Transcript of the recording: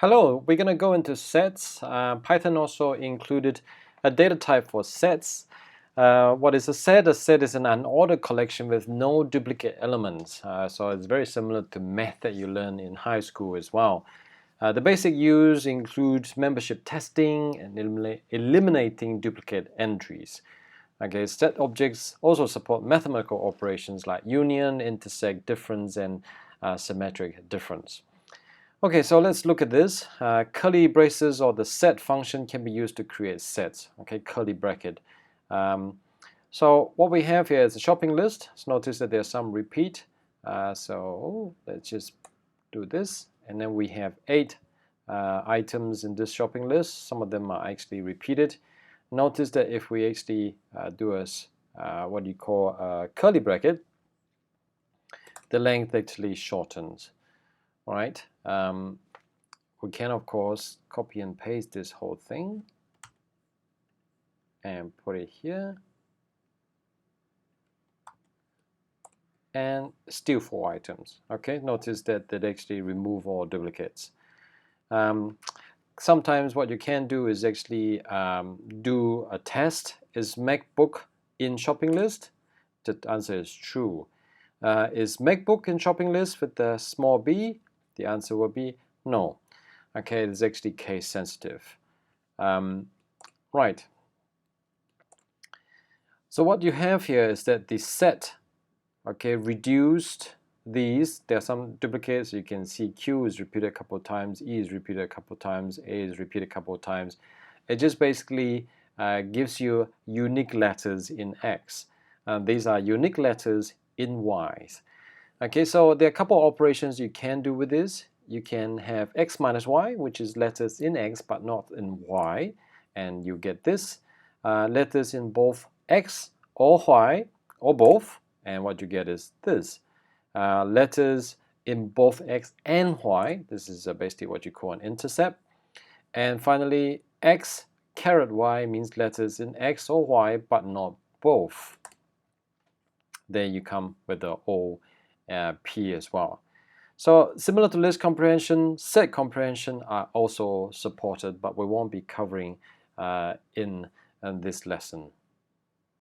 Hello, we're going to go into sets. Python also included a data type for sets. What is a set? A set is an unordered collection with no duplicate elements. So it's very similar to math that you learn in high school as well. The basic use includes membership testing and eliminating duplicate entries. Okay, set objects also support mathematical operations like union, intersect, difference, and symmetric difference. Okay, so let's look at this. Curly braces or the set function can be used to create sets. Okay, curly bracket. So what we have here is a shopping list. So notice that there's some repeat. So let's just do this. And then we have 8 items in this shopping list. Some of them are actually repeated. Notice that if we actually do what you call a curly bracket, the length actually shortens. All right. We can, of course, copy and paste this whole thing and put it here. And still 4 items. Okay, notice that that actually remove all duplicates. Sometimes what you can do is actually do a test. Is MacBook in shopping list? The answer is true. Is MacBook in shopping list with the small b? The answer will be no. Okay, it's actually case sensitive. Right. So what you have here is that the set, okay, reduced these. There are some duplicates. You can see Q is repeated a couple of times, E is repeated a couple of times, A is repeated a couple of times. It just basically gives you unique letters in X. These are unique letters in Y's. Okay, so there are a couple of operations you can do with this. You can have X minus Y, which is letters in X but not in Y, and you get this. Letters in both X or Y, or both, and what you get is this. Letters in both X and Y, this is basically what you call an intercept. And finally, X caret Y means letters in X or Y but not both. There you come with the O, P as well. So similar to list comprehension, set comprehension are also supported, but we won't be covering in this lesson.